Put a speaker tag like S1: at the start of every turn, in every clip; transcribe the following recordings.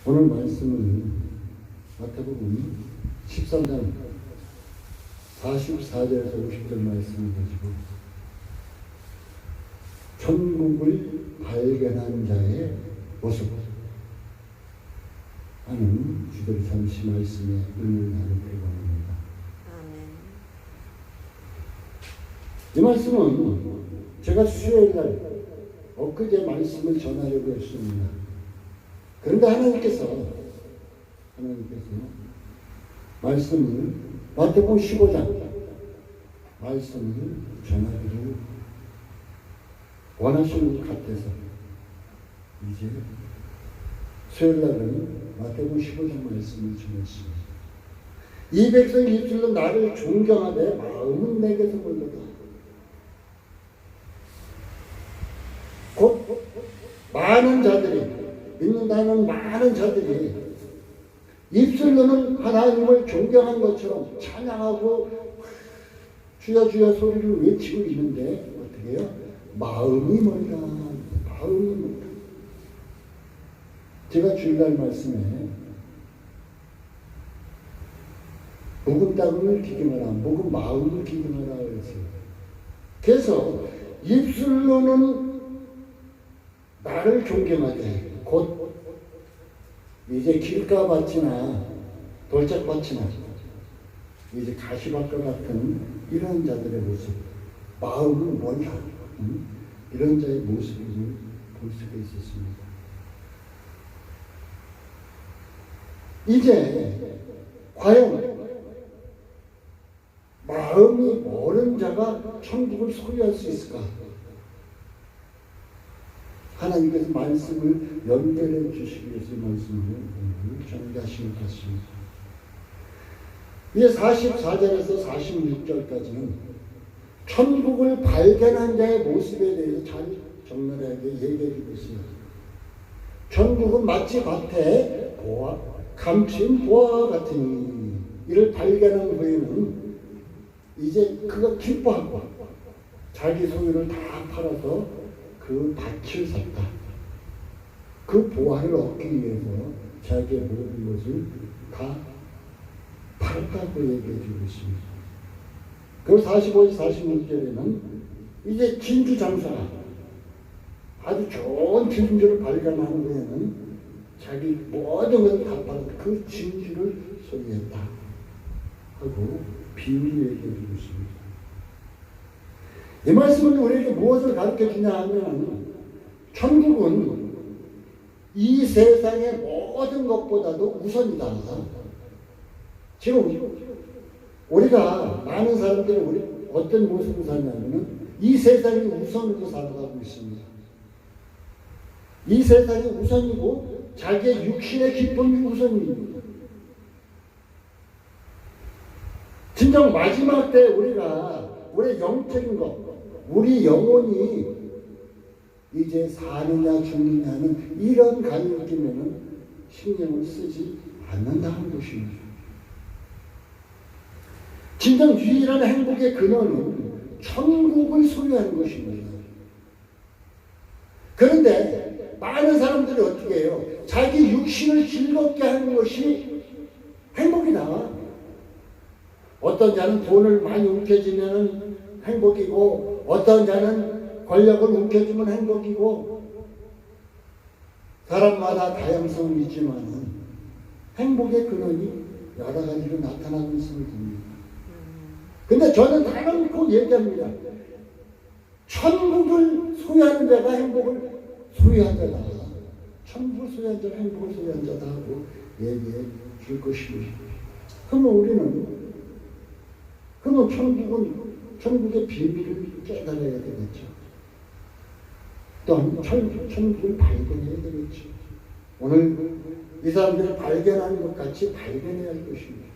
S1: 오늘 말씀은 마태복음 13장 44절에서 50절 말씀을 가지고 천국을 발견한 자의 모습 하는 주들 30 말씀에 은혜를 나누기를 원합니다. 이 말씀은 제가 수요일날 엊그제 말씀을 전하려고 했습니다. 그런데 하나님께서 말씀을 마태복음 15장 말씀을 전하기를 원하시는 것 같아서 이제 수요일날은 마태복음 15장 말씀을 전했습니다. 이 백성이 입술로 나를 존경하되 마음은 내게서 멀리다. 곧 많은 자들이 믿는다는 많은 자들이 입술로는 하나님을 존경한 것처럼 찬양하고 주여 주여 소리를 외치고 있는데 어떻게 해요? 마음이 멀다. 마음이 멀다. 제가 주일날 말씀에 묵은 땅을 기경하라, 묵은 마음을 기경하라 그랬어요. 그래서 입술로는 나를 존경하되 곧 이제 길가밭이나 돌짝밭이나 이제 가시밭과 같은 이런 자들의 모습, 마음은 멀다. 이런 자의 모습을 볼 수가 있었습니다. 이제 과연 마음이 멀은 자가 천국을 소유할 수 있을까? 하나님께서 말씀을 연결해 주시기 위해서 말씀을 전개하신 것 같습니다. 이제 44절에서 46절까지는 천국을 발견한 자의 모습에 대해서 잘 적나라하게 얘기해 주고 있습니다. 천국은 마치 밭에 감춘 보화 같으니 이를 발견한 후에는 이제 그가 기뻐하고 자기 소유를 다 팔아서 그 밭을 샀다. 그 보화를 얻기 위해서 자기의 모든 것을 다 팔았다고 얘기해 주고 있습니다. 그리고 45절 46절에는 이제 진주 장사가 아주 좋은 진주를 발견한 후에는 자기 모든 것을 다 팔아서 그 진주를 소유했다 하고 비밀을 얘기해 주고 있습니다. 이 말씀은 우리에게 무엇을 가르쳐 주냐 하면 천국은 이 세상의 모든 것보다도 우선이다. 지금 우리가 많은 사람들이 우리 어떤 모습으로 사냐면 이 세상이 우선으로 살아가고 있습니다. 이 세상이 우선이고 자기의 육신의 기쁨이 우선입니다. 진정 마지막 때 우리의 영적인 것, 우리 영혼이 이제 사느냐 죽느냐는 이런 간을 끼면은 신경을 쓰지 않는다는 것입니다. 진정 유일한 행복의 근원은 천국을 소유하는 것입니다. 그런데 많은 사람들이 어떻게 해요? 자기 육신을 즐겁게 하는 것이 행복이다. 어떤 자는 돈을 많이 움켜쥐면 행복이고 어떤 자는 권력을 움켜쥐면 행복이고 사람마다 다양성이 있지만 행복의 근원이 여러 가지로 나타나고 있음을 봅니다. 근데 저는 다른코 얘기합니다. 천국을 소유하는 자가 행복을 소유한 자다. 천국을 소유한 자가 행복을 소유한 자다 하고 얘기해 줄 것입니다. 그러면 천국의 비밀을 깨달아야 되겠죠. 또한 천국을 발견해야 되겠죠. 오늘 이 사람들이 발견하는 것 같이 발견해야 할 것입니다.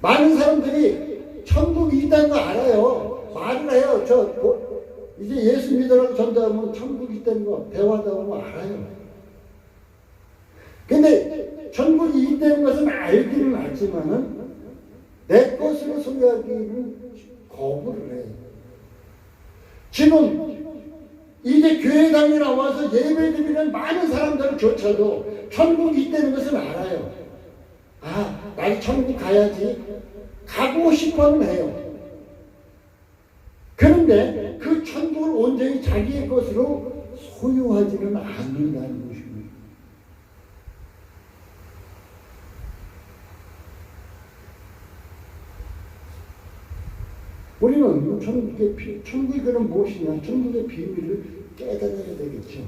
S1: 많은 사람들이 천국이 있다는 거 알아요. 말을 해요. 이제 예수 믿으라고 전도하면 천국이 있다는 거 대화하다 보면 알아요. 근데 천국이 있다는 것은 알기는 알지만은 내 것으로 소유하기는 거부를 해요. 지금 이제 교회당에 나와서 예배드리는 많은 사람들조차도 천국이 있다는 것을 알아요. 아, 나도 천국 가야지. 가고 싶어는 해요. 그런데 그 천국을 온전히 자기의 것으로 소유하지는 않는다는 것입니다. 우리는 천국의 그는 무엇이냐? 천국의 비밀을 깨달아야 되겠죠.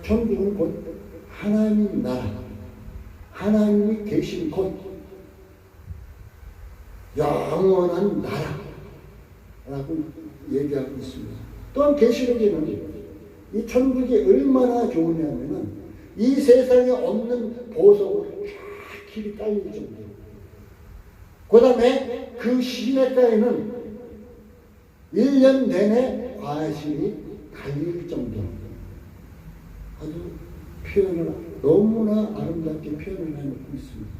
S1: 천국은 곧 하나님 나라, 하나님이 계신 곳, 영원한 나라라고 얘기하고 있습니다. 또한 계시록에는 이 천국이 얼마나 좋으냐면은 이 세상에 없는 보석으로 쫙 길이 깔릴 정도로, 그 다음에 그 시내가에는 1년 내내 과실이 달릴 정도로 아주 표현을 너무나 아름답게 표현을 해놓고 있습니다.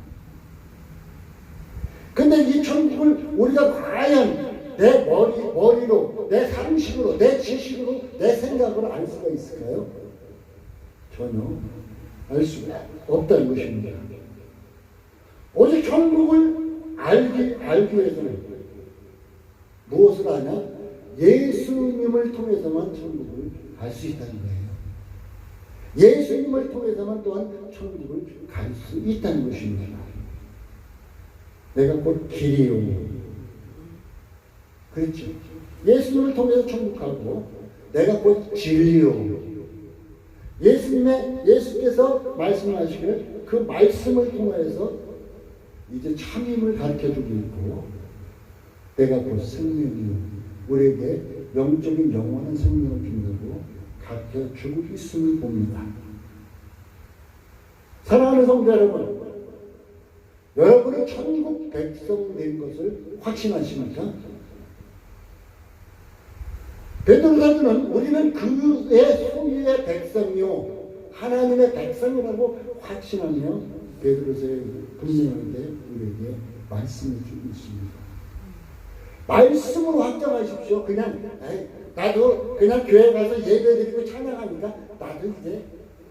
S1: 근데 이 천국을 우리가 과연 내 머리로, 내 상식으로, 내 지식으로, 내 생각으로 알 수가 있을까요? 전혀 알 수가 없다는 것입니다. 오직 천국을 알기 위해서는 무엇을 하냐? 예수님을 통해서만 천국을 갈 수 있다는 거예요. 예수님을 통해서만 또한 천국을 갈 수 있다는 것입니다. 내가 곧 길이요. 그렇죠. 예수님을 통해서 천국 가고, 내가 곧 진리요. 예수께서 말씀하시기를 그 말씀을 통해서 이제 참임을 가르쳐주고 있고, 내가 곧 생명이요. 우리에게 영적인 영원한 생명을 준다고 가르쳐주고 있음을 봅니다. 사랑하는 성도 여러분, 여러분은 천국 백성 된 것을 확신하십니까? 베드로 사도는 우리는 그의 소유의 백성이요 하나님의 백성이라고 확신하며 베드로서에 분명하게 우리에게 말씀해 주고 있습니다. 말씀으로 확정하십시오. 그냥 나도 그냥 교회 가서 예배드리고 찬양하니까 나도 이제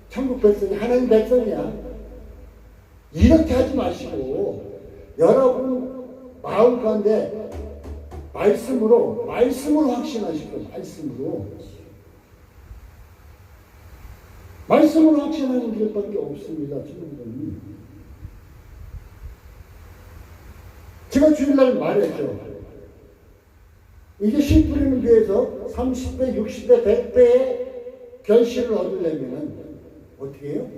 S1: 천국 백성이 하나님 백성이야. 이렇게 하지 마시고 여러분 마음 가운데 말씀으로 확신하십시오. 말씀으로 확신하는 길밖에 없습니다. 친구들, 제가 주일날 말했죠. 이게 씨 뿌리는 교회에서 30배, 60배, 100배의 결실을 얻으려면 어떻게 해요?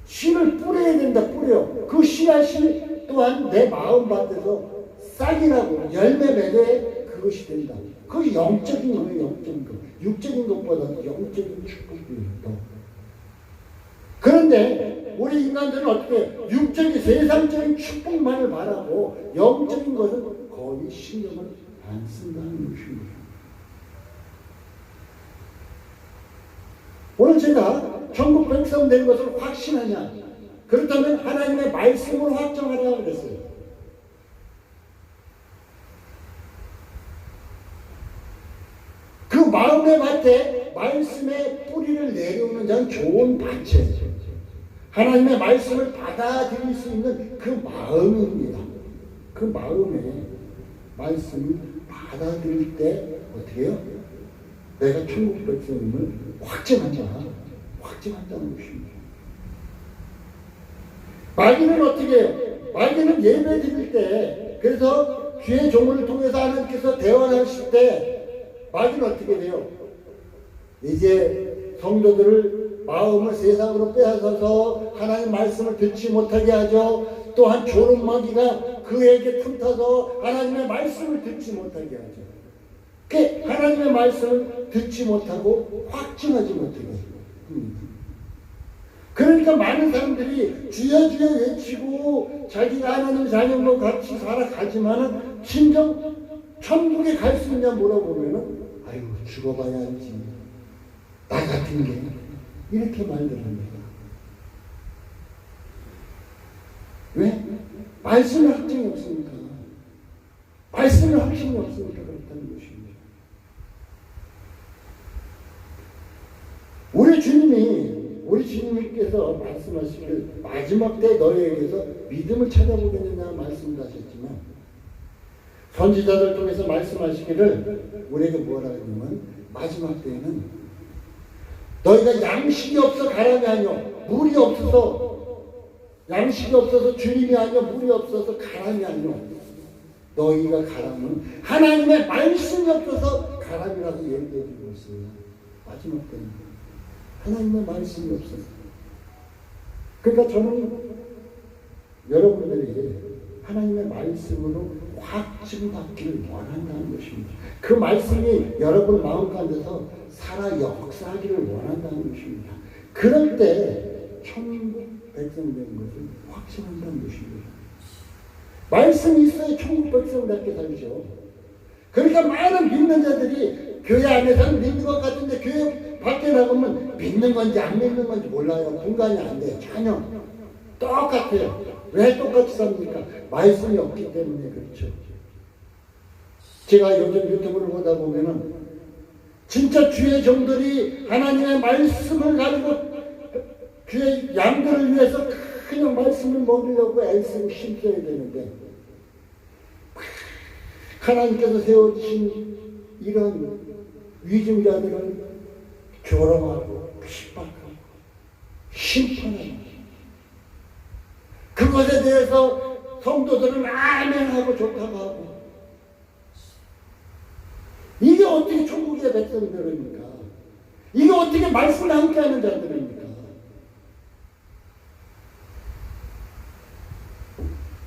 S1: 씨를 뿌려야 된다. 뿌려. 그 씨앗이 또한 내 마음밭에서 싹이 나고 열매 맺어야 그것이 된다. 그 영적인 거예요. 영적인 거. 육적인 것보다 영적인 축복이에요. 그런데 우리 인간들은 어떻게 육적인 세상적인 축복만을 바라고 영적인 것은 거의 신경을 안 쓴다는 것입니다. 오늘 제가 천국 백성 된 것을 확신하냐? 그렇다면 하나님의 말씀으로 확정하라고 그랬어요. 그 마음의 밭에 말씀의 뿌리를 내려오는 자는 좋은 밭이에요. 하나님의 말씀을 받아들일 수 있는 그 마음입니다. 그 마음에 말씀을 받아들일 때 어떻게 해요? 내가 천국 백성임을 확증한다는 것입니다. 마귀는 어떻게 해요? 마귀는 예배 드릴 때, 그래서 주의 종을 통해서 하나님께서 대화하실 때 마귀는 어떻게 돼요? 이제 성도들을 마음을 세상으로 빼앗아서 하나님 말씀을 듣지 못하게 하죠. 또한 조롱마귀가 그에게 틈타서 하나님의 말씀을 듣지 못하게 하죠. 하나님의 말씀을 듣지 못하고 확증하지 못하게 합니다. 그러니까 많은 사람들이 주여 주여 외치고 자기가 하나님 자녀로 같이 살아가지만은 진정 천국에 갈 수 있냐 물어보면은 아유 죽어봐야 알지. 나 같은 게 이렇게 말들 합니다. 왜? 말씀의 확증이 없으니까. 말씀의 확신이 없으니까 그렇다는 것입니다. 주께서 말씀하시기를 마지막 때 너희에게서 믿음을 찾아보겠느냐 말씀을 하셨지만, 선지자들 통해서 말씀하시기를 우리에게 뭐라 하냐면, 마지막 때에는 너희가 양식이 없어 가람이 아니요 물이 없어서, 양식이 없어서 주님이 아니요 물이 없어서 가람이 아니요, 너희가 가람은 하나님의 말씀이 없어서 가람이라고 얘기해 주고 있어요. 마지막 때는 하나님의 말씀이 없어서. 그러니까 저는 여러분들이 하나님의 말씀으로 확증받기를 원한다는 것입니다. 그 말씀이 여러분 마음가운데서 살아 역사하기를 원한다는 것입니다. 그럴 때 천국 백성 되는 것을 확신한다는 것입니다. 말씀이 있어야 천국 백성답게 살죠. 그러니까 많은 믿는 자들이 교회 안에서는 믿는 것 같은데 교회 밖에 나가면 믿는 건지 안 믿는 건지 몰라요. 분간이 안 돼요. 전혀 똑같아요. 왜 똑같이 삽니까? 말씀이 없기 때문에 그렇죠. 제가 요즘 유튜브를 보다 보면은 진짜 주의 종들이 하나님의 말씀을 가지고 주의 양들을 위해서 그냥 말씀을 먹이려고 애쓰고 힘써야 되는데, 하나님께서 세워주신 이런 위증자들을 조롱하고 핍박하고 심판하고, 그것에 대해서 성도들은 아멘하고 좋다고 하고, 이게 어떻게 천국의 백성들입니까? 이게 어떻게 말씀을 함께하는 자들입니까?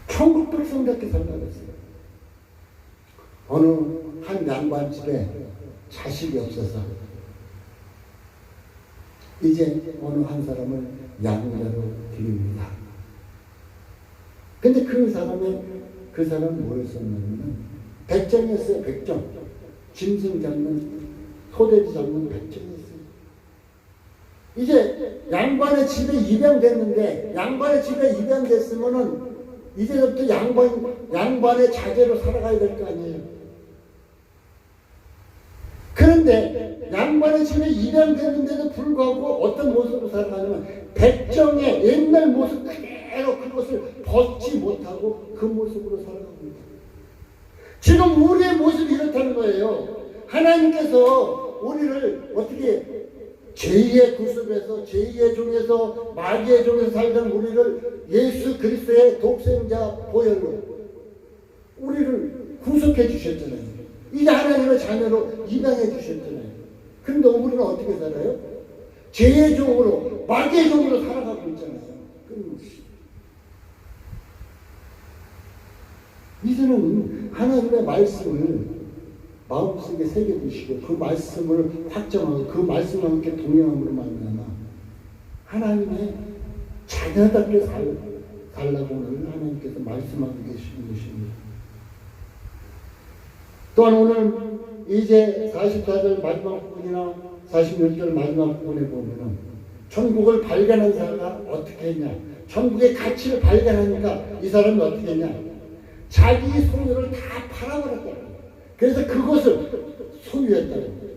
S1: 천국 백성답게 살아갔어요. 어느 한 양반집에 자식이 없어서 이제 어느 한 사람을 양자로 드립니다. 근데 그 사람은 뭐였었냐면 백정이었어요. 백정. 짐승 잡는, 소돼지 잡는 백정이었어요. 이제 양반의 집에 입양됐는데, 양반의 집에 입양됐으면은 이제부터 양반의 자제로 살아가야 될 거 아니에요. 그런데 양반의 집에 입양됐는데도 불구하고 어떤 모습으로 살아가냐면 백정의 옛날 모습 그대로 그것을 벗지 못하고 그 모습으로 살아갑니다. 지금 우리의 모습이 이렇다는 거예요. 하나님께서 우리를 어떻게 제2의 구습에서, 제2의 종에서, 마귀의 종에서 살던 우리를 예수 그리스도의 독생자 보혈로 우리를 구속해 주셨잖아요. 이제 하나님의 자녀로 입양해 주셨잖아요. 그런데 우리는 어떻게 살아요? 제2의 종으로, 마귀의 종으로 살아가고 있잖아요. 끊임없이. 이제는 하나님의 말씀을 마음속에 새겨두시고 그 말씀을 확정하고 그 말씀과 함께 동행함으로 말미암아 하나님의 자녀답게 살라고 오늘 하나님께서 말씀하고 계시는 것입니다. 또한 오늘 이제 44절 마지막 부분이나 46절 마지막 부분에 보면은 천국을 발견한 사람가 어떻게 했냐, 천국의 가치를 발견하니까 이 사람이 어떻게 했냐, 자기 소유를 다 팔아버렸다. 그래서 그것을 소유했다는 거예요.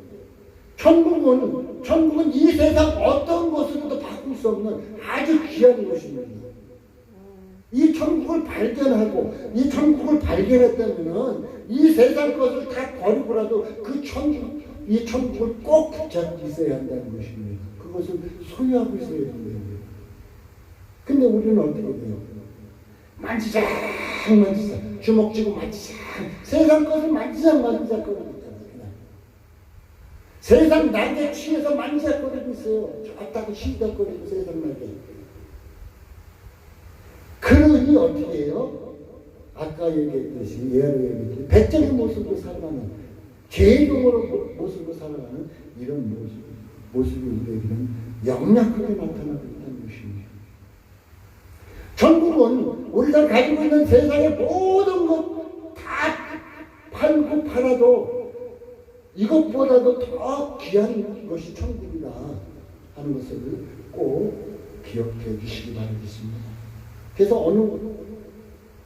S1: 천국은 이 세상 어떤 것으로도 바꿀 수 없는 아주 귀한 것입니다. 이 천국을 발견하고 이 천국을 발견했다면 이 세상 것을 다 버리고라도 이 천국을 꼭 붙잡고 있어야 한다는 것입니다. 그것을 소유하고 있어야 된다는 거예요. 근데 우리는 어떻게 돼요? 만지작 주먹 쥐고 만지작, 세상 것을 만지작 거리고 있잖아요. 세상 낙에 취해서 만지작 거리고 있어요. 좋다고 시덕거리고 세상 낙에. 그러니 어떻게 해요? 아까 얘기했듯이 예로 얘기했듯이 백정의 모습으로 살아가는, 죄종으로 모습으로 살아가는 이런 모습이 우리에게는 역력하게 나타나고 있다는 것입니다. 천국은 우리가 가지고 있는 세상의 모든 것 다 팔고 팔아도 이것보다도 더 귀한 것이 천국이다 하는 것을 꼭 기억해 주시기 바라겠습니다. 그래서 어느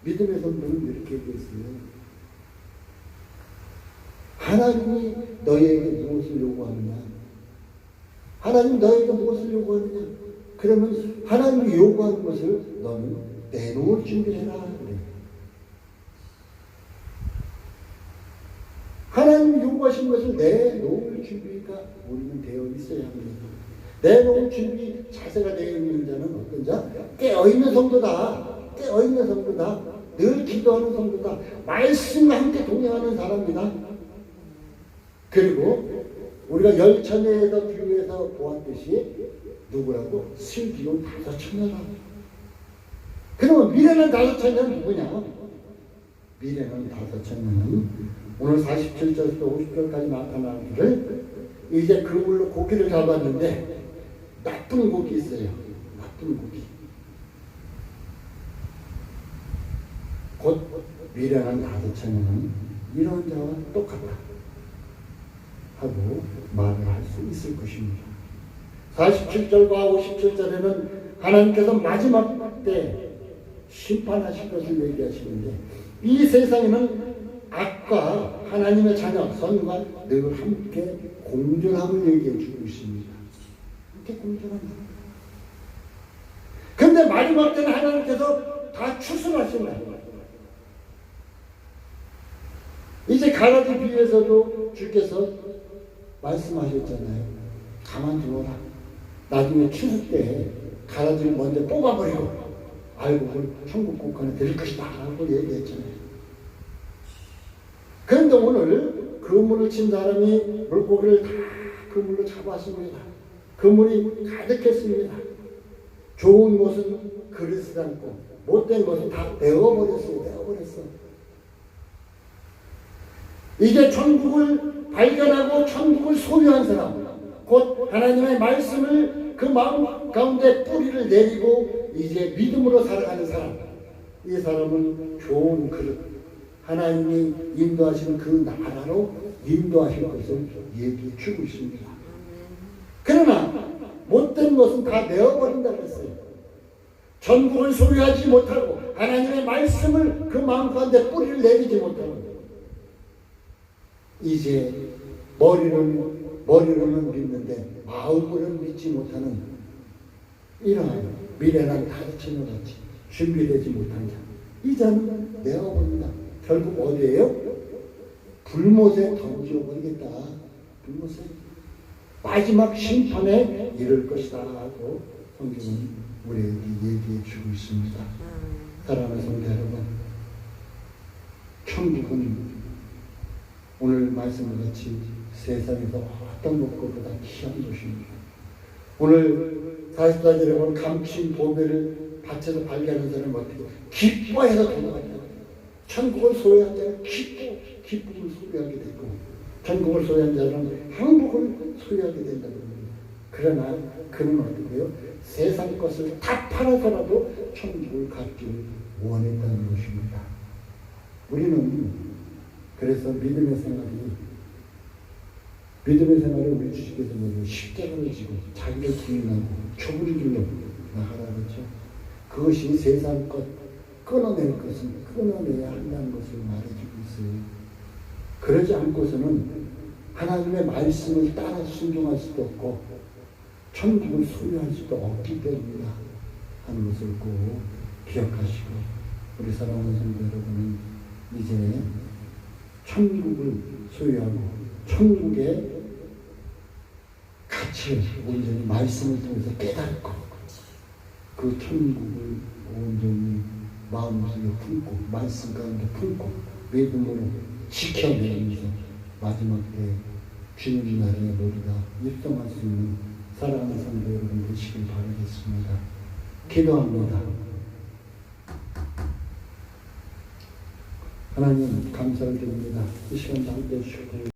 S1: 믿음의 성도는 이렇게 얘기했어요. 하나님이 너희에게 무엇을 요구하느냐? 하나님 너희에게 무엇을 요구하느냐? 그러면 하나님이 요구하는 것을 너는 내놓을 준비해라. 그래. 하나님이 요구하신 것을 내놓을 준비가 우리는 되어 있어야 합니다. 내놓을 준비 자세가 되어 있는 자는 어떤 자? 깨어있는 성도다. 깨어있는 성도다. 늘 기도하는 성도다. 말씀과 함께 동행하는 사람이다. 그리고 우리가 열천에서 비유해서 보았듯이 누구라고? 슬기로운 다섯 처녀다. 그러면 미래는 다섯 처녀는 누구냐? 미래는 다섯 처녀는 오늘 47절부터 50절까지 나타나는 것을 이제 그물로 고기를 잡았는데 나쁜 고기 있어요. 나쁜 고기. 곧 미련한 다섯 처녀는 이런 자와 똑같다 하고 말을 할 수 있을 것입니다. 47절과 57절에는 하나님께서 마지막 때 심판하실 것을 얘기하시는데 이 세상에는 악과 하나님의 자녀, 선과 늘 함께 공존함을 얘기해 주고 있습니다. 함께 공존합니다. 그런데 마지막 때는 하나님께서 다 추수하신다. 이제 가라지 비유에서도 주께서 말씀하셨잖아요. 가만두어라. 나중에 추수 때 가라지를 먼저 뽑아버리고 알고 그걸 천국 국간에 드릴 것이다 라고 얘기했잖아요. 그런데 오늘 그물을 친 사람이 물고기를 다 그물로 잡았습니다. 그물이 가득했습니다. 좋은 것은 그릇을 담고 못된 것은 다 내어버렸어요. 내어버렸어. 이제 천국을 발견하고 천국을 소유한 사람, 곧 하나님의 말씀을 그 마음 가운데 뿌리를 내리고 이제 믿음으로 살아가는 사람, 이 사람은 좋은 그릇, 하나님이 인도하시는 그 나라로 인도하실 것을 얘기해 주고 있습니다. 그러나 못된 것은 다 내어버린다고 했어요. 천국을 소유하지 못하고 하나님의 말씀을 그 마음 가운데 뿌리를 내리지 못하고 이제 머리로는 믿는데 마음으로는 믿지 못하는 이러한 미련한 다처녀 같이 준비되지 못한 자, 이 자는 내어버린다. 결국 어디에요? 불못에 던져버리겠다. 불못에 마지막 심판에 이를 것이다 하고 성경은 우리에게 얘기해 주고 있습니다. 사랑하는 성도 여러분, 천국은 오늘 말씀같이 세상에서 어떤 것보다 귀한 것입니다. 오늘 44절에 보면 감추인 보배를 밭에서 발견하는 사람은 어떻게 기뻐해서 도망간다. 천국을 소유한 자는 기쁨을 소유하게 되고 천국을 소유한 자는 행복을 소유하게 된다고 합니다. 그러나 그는 어떻게 해요? 세상 것을 다 팔아서라도 천국을 갖기를 원했다는 것입니다. 우리는 그래서 믿음의 생활이 우리 주님께서 십자가를 지고 자기를 부인하고 좁은 길로 나가라 그렇죠. 그것이 세상 것 끊어낼 것은 끊어내야 한다는 것을 말해주고 있어요. 그러지 않고서는 하나님의 말씀을 따라 순종할 수도 없고 천국을 소유할 수도 없기 때문이다 하는 것을 꼭 기억하시고 우리 사랑하는 성도 여러분은 이제 천국을 소유하고 천국의 가치를 온전히 말씀을 통해서 깨닫고 그 천국을 온전히 마음속에 품고 말씀 가운데 품고 믿음으로 지켜내면서 마지막 때 주님 나라에 모두가 입성할 수 있는 사랑하는 성도 여러분 되시길 바라겠습니다. 기도합니다. 하나님 감사를 드립니다. 이 시간도 함께 해주시고